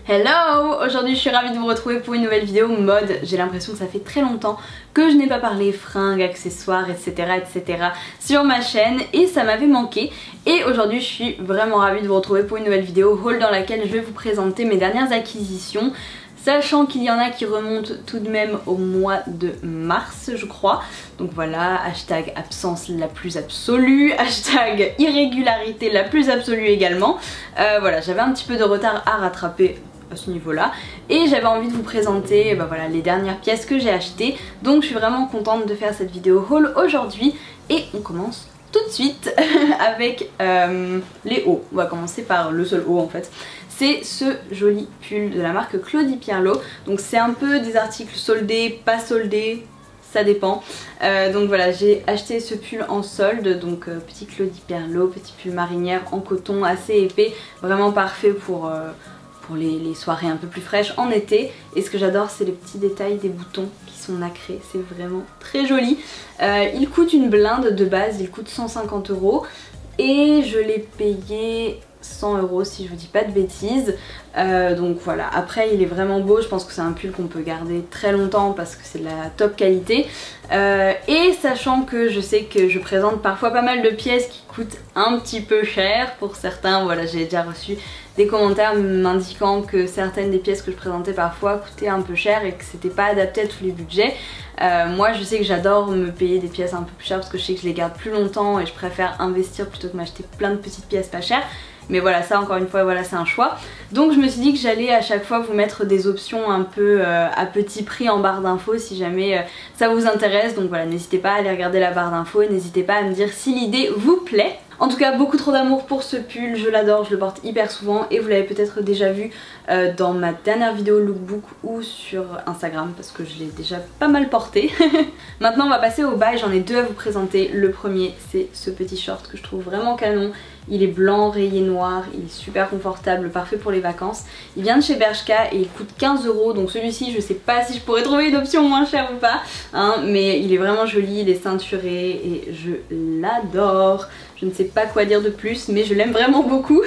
Hello! Aujourd'hui je suis ravie de vous retrouver pour une nouvelle vidéo mode. J'ai l'impression que ça fait très longtemps que je n'ai pas parlé fringues, accessoires, etc. sur ma chaîne et ça m'avait manqué. Et aujourd'hui je suis vraiment ravie de vous retrouver pour une nouvelle vidéo haul dans laquelle je vais vous présenter mes dernières acquisitions. Sachant qu'il y en a qui remontent tout de même au mois de mars je crois. Donc voilà, hashtag absence la plus absolue, hashtag irrégularité la plus absolue également. Voilà, j'avais un petit peu de retard à rattraper à ce niveau là et j'avais envie de vous présenter voilà, les dernières pièces que j'ai achetées. Donc je suis vraiment contente de faire cette vidéo haul aujourd'hui et on commence tout de suite avec les hauts. On va commencer par le seul haut en fait. C'est ce joli pull de la marque Claudie Pierlot. Donc c'est un peu des articles soldés, pas soldés, ça dépend. Donc voilà, j'ai acheté ce pull en solde, donc petit Claudie Pierlot, petit pull marinière en coton assez épais, vraiment parfait pour les soirées un peu plus fraîches en été. Et ce que j'adore, c'est les petits détails des boutons qui sont nacrés, c'est vraiment très joli. Il coûte une blinde de base, il coûte 150 € et je l'ai payé 100 € si je vous dis pas de bêtises. Donc voilà, après il est vraiment beau, je pense que c'est un pull qu'on peut garder très longtemps parce que c'est de la top qualité. Et sachant que je sais que je présente parfois pas mal de pièces qui coûtent un petit peu cher pour certains, voilà, j'ai déjà reçu des commentaires m'indiquant que certaines des pièces que je présentais parfois coûtaient un peu cher et que c'était pas adapté à tous les budgets. Moi je sais que j'adore me payer des pièces un peu plus chères parce que je sais que je les garde plus longtemps et je préfère investir plutôt que m'acheter plein de petites pièces pas chères. Mais voilà, ça encore une fois, voilà, c'est un choix. Donc je me suis dit que j'allais à chaque fois vous mettre des options un peu à petit prix en barre d'infos si jamais ça vous intéresse. Donc voilà, n'hésitez pas à aller regarder la barre d'infos et n'hésitez pas à me dire si l'idée vous plaît. En tout cas, beaucoup trop d'amour pour ce pull, je l'adore, je le porte hyper souvent et vous l'avez peut-être déjà vu dans ma dernière vidéo lookbook ou sur Instagram parce que je l'ai déjà pas mal porté. Maintenant on va passer au bas et j'en ai deux à vous présenter. Le premier, c'est ce petit short que je trouve vraiment canon. Il est blanc, rayé noir, il est super confortable, parfait pour les vacances. Il vient de chez Bershka et il coûte 15 €, donc celui-ci je sais pas si je pourrais trouver une option moins chère ou pas, hein, mais il est vraiment joli, il est ceinturé et je l'adore. Je ne sais pas quoi dire de plus, mais je l'aime vraiment beaucoup.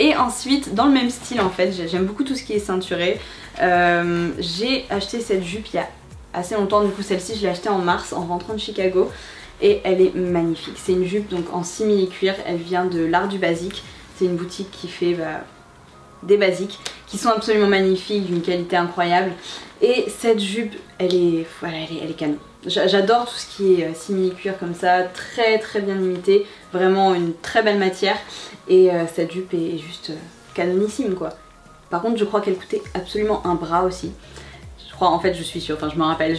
Et ensuite, dans le même style en fait, j'aime beaucoup tout ce qui est ceinturé. J'ai acheté cette jupe il y a assez longtemps, du coup celle-ci je l'ai achetée en mars en rentrant de Chicago. Et elle est magnifique, c'est une jupe donc en simili-cuir, elle vient de l'Art du Basique. C'est une boutique qui fait des basiques qui sont absolument magnifiques, d'une qualité incroyable. Et cette jupe, elle est canon. J'adore tout ce qui est simili-cuir comme ça, très bien imité, vraiment une très belle matière. Et cette jupe est juste canonissime quoi. Par contre je crois qu'elle coûtait absolument un bras aussi. Je crois, en fait je suis sûre, enfin je me rappelle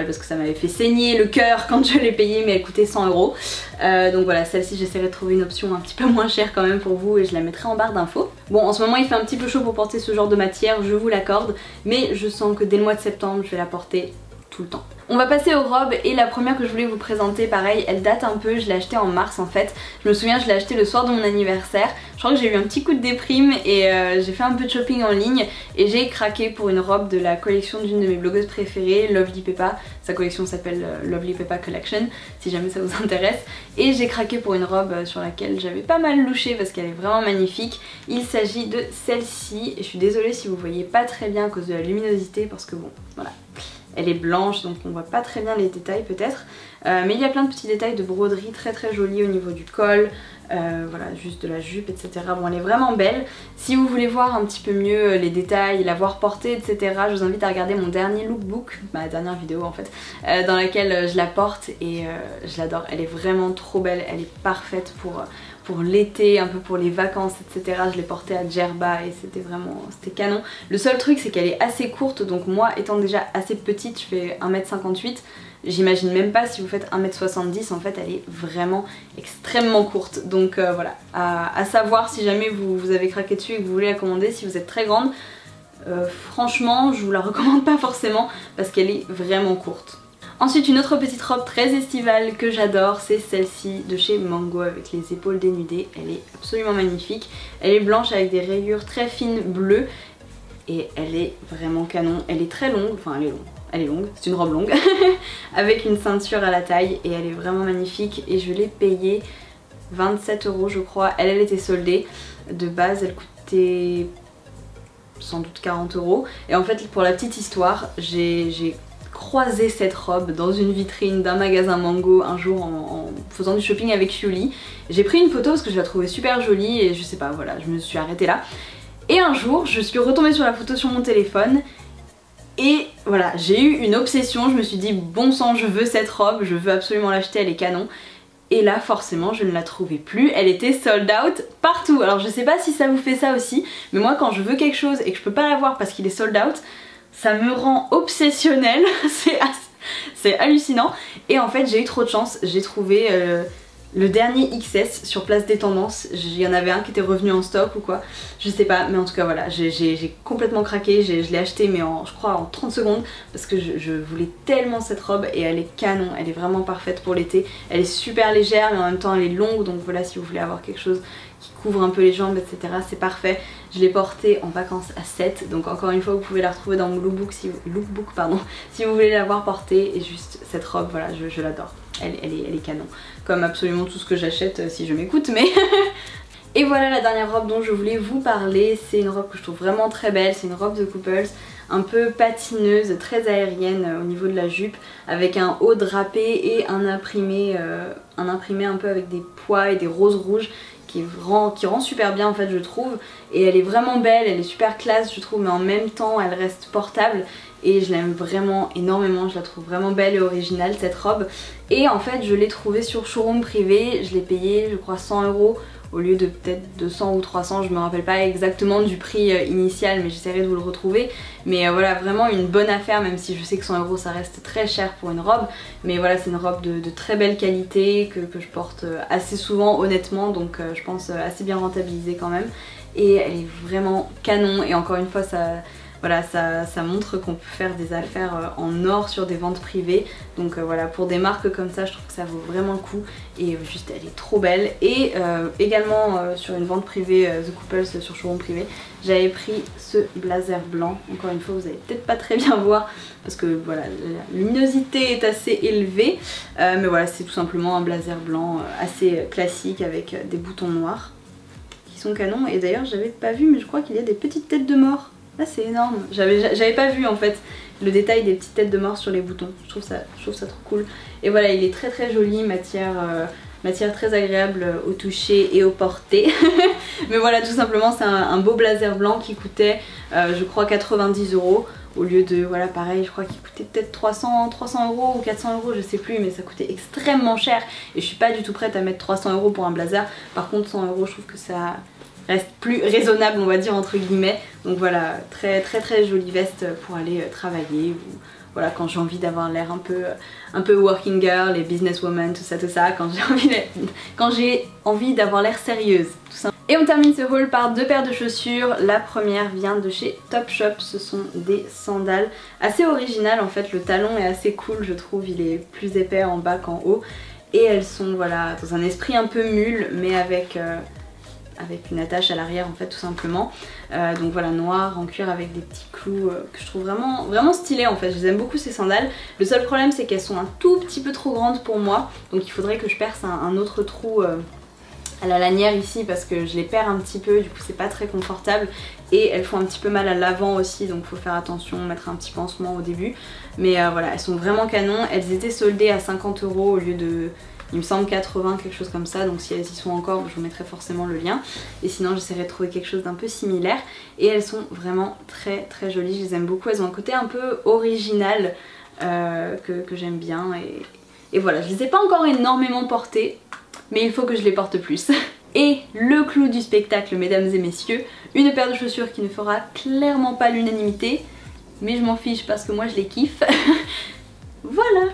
parce que ça m'avait fait saigner le cœur quand je l'ai payée, mais elle coûtait 100 €. Donc voilà, celle-ci j'essaierai de trouver une option un petit peu moins chère quand même pour vous et je la mettrai en barre d'infos. Bon, en ce moment il fait un petit peu chaud pour porter ce genre de matière, je vous l'accorde, mais je sens que dès le mois de septembre je vais la porter tout le temps. On va passer aux robes et la première que je voulais vous présenter, pareil, elle date un peu, je l'ai achetée en mars en fait. Je me souviens, je l'ai achetée le soir de mon anniversaire. Je crois que j'ai eu un petit coup de déprime et j'ai fait un peu de shopping en ligne et j'ai craqué pour une robe de la collection d'une de mes blogueuses préférées, Lovely Peppa. Sa collection s'appelle Lovely Peppa Collection, si jamais ça vous intéresse. Et j'ai craqué pour une robe sur laquelle j'avais pas mal louché parce qu'elle est vraiment magnifique. Il s'agit de celle-ci et je suis désolée si vous voyez pas très bien à cause de la luminosité parce que bon, voilà. Elle est blanche donc on voit pas très bien les détails peut-être, mais il y a plein de petits détails de broderie très jolis au niveau du col, voilà, juste de la jupe, etc. Bon, elle est vraiment belle. Si vous voulez voir un petit peu mieux les détails, la voir portée, etc., je vous invite à regarder mon dernier lookbook, ma dernière vidéo en fait, dans laquelle je la porte et je l'adore. Elle est vraiment trop belle, elle est parfaite pour l'été, un peu pour les vacances, etc. Je l'ai portée à Djerba et c'était canon. Le seul truc c'est qu'elle est assez courte, donc moi étant déjà assez petite, je fais 1,58 m, j'imagine même pas si vous faites 1,70 m, en fait elle est vraiment extrêmement courte. Donc voilà, à savoir si jamais vous avez craqué dessus et que vous voulez la commander, si vous êtes très grande, franchement je vous la recommande pas forcément parce qu'elle est vraiment courte. Ensuite, une autre petite robe très estivale que j'adore, c'est celle-ci de chez Mango avec les épaules dénudées. Elle est absolument magnifique. Elle est blanche avec des rayures très fines bleues et elle est vraiment canon. Elle est très longue, enfin elle est longue, c'est une robe longue avec une ceinture à la taille et elle est vraiment magnifique et je l'ai payée 27 € je crois. Elle était soldée. De base elle coûtait sans doute 40 €. Et en fait pour la petite histoire, j'ai croisé cette robe dans une vitrine d'un magasin Mango un jour en faisant du shopping avec Yuli. J'ai pris une photo parce que je la trouvais super jolie et je sais pas, voilà, je me suis arrêtée là. Et un jour je suis retombée sur la photo sur mon téléphone et voilà, j'ai eu une obsession, je me suis dit bon sang, je veux cette robe, je veux absolument l'acheter, elle est canon. Et là forcément je ne la trouvais plus, elle était sold out partout. Alors je sais pas si ça vous fait ça aussi, mais moi quand je veux quelque chose et que je peux pas l'avoir parce qu'il est sold out, ça me rend obsessionnelle, c'est hallucinant. Et en fait j'ai eu trop de chance, j'ai trouvé le dernier XS sur Place des Tendances. Il y en avait un qui était revenu en stock ou quoi, je sais pas, mais en tout cas voilà, j'ai complètement craqué, je l'ai acheté mais je crois en 30 secondes parce que je voulais tellement cette robe et elle est canon, elle est vraiment parfaite pour l'été. Elle est super légère mais en même temps elle est longue, donc voilà, si vous voulez avoir quelque chose qui couvre un peu les jambes etc, c'est parfait. Je l'ai portée en vacances à 7, donc encore une fois vous pouvez la retrouver dans mon lookbook si vous voulez l'avoir portée. Et juste cette robe, voilà, je l'adore, elle est canon, comme absolument tout ce que j'achète si je m'écoute, mais... Et voilà la dernière robe dont je voulais vous parler, c'est une robe que je trouve vraiment très belle, c'est une robe de couples, un peu patineuse, très aérienne au niveau de la jupe, avec un haut drapé et un imprimé un peu avec des pois et des roses rouges qui rend super bien en fait je trouve. Et elle est vraiment belle, elle est super classe je trouve, mais en même temps elle reste portable et je l'aime vraiment énormément, je la trouve vraiment belle et originale cette robe. Et en fait je l'ai trouvée sur showroom privé, je l'ai payée je crois 100 € au lieu de peut-être 200 ou 300, je me rappelle pas exactement du prix initial, mais j'essaierai de vous le retrouver. Mais voilà, vraiment une bonne affaire, même si je sais que 100 € ça reste très cher pour une robe. Mais voilà, c'est une robe de très belle qualité que je porte assez souvent honnêtement, donc je pense assez bien rentabilisée quand même. Et elle est vraiment canon, et encore une fois voilà, ça montre qu'on peut faire des affaires en or sur des ventes privées. Donc voilà, pour des marques comme ça, je trouve que ça vaut vraiment le coup. Et juste, elle est trop belle. Et également sur une vente privée, The Couples sur showroom privé, j'avais pris ce blazer blanc. Encore une fois, vous allez peut-être pas très bien voir parce que voilà, la luminosité est assez élevée. Mais voilà, c'est tout simplement un blazer blanc assez classique avec des boutons noirs qui sont canons. Et d'ailleurs, j'avais pas vu, mais je crois qu'il y a des petites têtes de mort. Là c'est énorme, j'avais pas vu en fait le détail des petites têtes de mort sur les boutons, je trouve ça trop cool. Et voilà, il est très joli, matière très agréable au toucher et au porté. Mais voilà, tout simplement c'est un beau blazer blanc qui coûtait je crois 90 € au lieu de, voilà pareil, je crois qu'il coûtait peut-être 300 € ou 400 €, je sais plus, mais ça coûtait extrêmement cher. Et je suis pas du tout prête à mettre 300 € pour un blazer. Par contre 100 € je trouve que ça reste plus raisonnable on va dire entre guillemets. Donc voilà, très jolie veste pour aller travailler ou voilà quand j'ai envie d'avoir l'air un peu working girl et businesswoman, tout ça, quand j'ai envie d'avoir l'air sérieuse tout ça. Et on termine ce haul par deux paires de chaussures. La première vient de chez Topshop, ce sont des sandales assez originales en fait, le talon est assez cool je trouve, il est plus épais en bas qu'en haut. Et elles sont voilà dans un esprit un peu mule mais avec une attache à l'arrière en fait tout simplement. Donc voilà, noir en cuir avec des petits clous que je trouve vraiment stylés en fait. Je les aime beaucoup ces sandales. Le seul problème c'est qu'elles sont un tout petit peu trop grandes pour moi, donc il faudrait que je perce un autre trou à la lanière ici parce que je les perds un petit peu, du coup c'est pas très confortable. Et elles font un petit peu mal à l'avant aussi, donc faut faire attention, mettre un petit pansement au début. Mais voilà, elles sont vraiment canon. Elles étaient soldées à 50 € au lieu de... il me semble 80, quelque chose comme ça, donc si elles y sont encore je vous mettrai forcément le lien. Et sinon j'essaierai de trouver quelque chose d'un peu similaire. Et elles sont vraiment très jolies, je les aime beaucoup, elles ont un côté un peu original que j'aime bien. Et voilà, je les ai pas encore énormément portées, mais il faut que je les porte plus. Et le clou du spectacle mesdames et messieurs, une paire de chaussures qui ne fera clairement pas l'unanimité, mais je m'en fiche parce que moi je les kiffe. Voilà,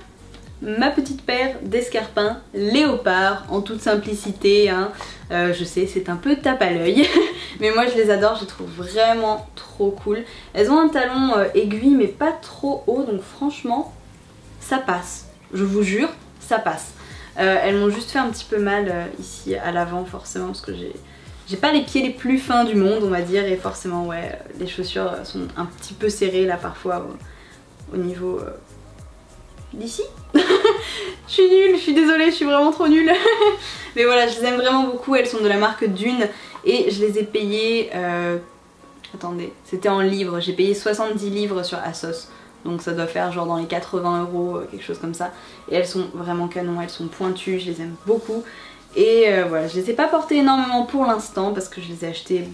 ma petite paire d'escarpins léopard en toute simplicité hein. Je sais c'est un peu tape à l'œil mais moi je les adore, je les trouve vraiment trop cool. Elles ont un talon aiguille mais pas trop haut, donc franchement ça passe, je vous jure ça passe. Elles m'ont juste fait un petit peu mal ici à l'avant forcément parce que j'ai pas les pieds les plus fins du monde on va dire, et forcément ouais les chaussures sont un petit peu serrées là parfois au niveau d'ici. Je suis nulle, je suis désolée, je suis vraiment trop nulle. Mais voilà, je les aime vraiment beaucoup, elles sont de la marque Dune et je les ai payées Attendez, c'était en livres, j'ai payé 70 livres sur ASOS. Donc ça doit faire genre dans les 80 €, quelque chose comme ça. Et elles sont vraiment canon, elles sont pointues, je les aime beaucoup. Et voilà, je les ai pas portées énormément pour l'instant parce que je les ai achetées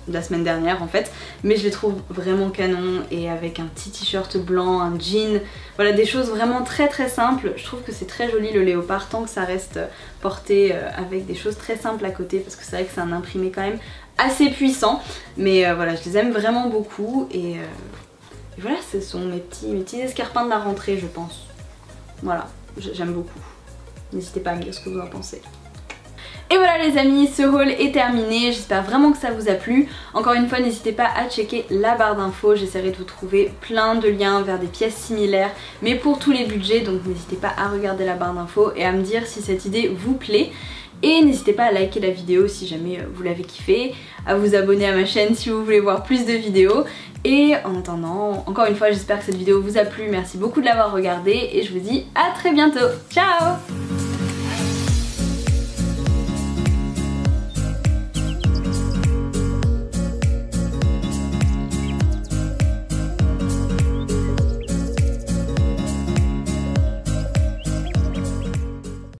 la semaine dernière en fait. Mais je les trouve vraiment canon et avec un petit t-shirt blanc, un jean. Voilà, des choses vraiment très très simples. Je trouve que c'est très joli le léopard tant que ça reste porté avec des choses très simples à côté. Parce que c'est vrai que c'est un imprimé quand même assez puissant. Mais voilà, je les aime vraiment beaucoup et voilà, ce sont mes petits escarpins de la rentrée, je pense. Voilà, j'aime beaucoup. N'hésitez pas à me dire ce que vous en pensez. Et voilà les amis, ce haul est terminé, j'espère vraiment que ça vous a plu. Encore une fois, n'hésitez pas à checker la barre d'infos, j'essaierai de vous trouver plein de liens vers des pièces similaires, mais pour tous les budgets, donc n'hésitez pas à regarder la barre d'infos et à me dire si cette idée vous plaît. Et n'hésitez pas à liker la vidéo si jamais vous l'avez kiffé, à vous abonner à ma chaîne si vous voulez voir plus de vidéos. Et en attendant, encore une fois, j'espère que cette vidéo vous a plu, merci beaucoup de l'avoir regardée et je vous dis à très bientôt. Ciao!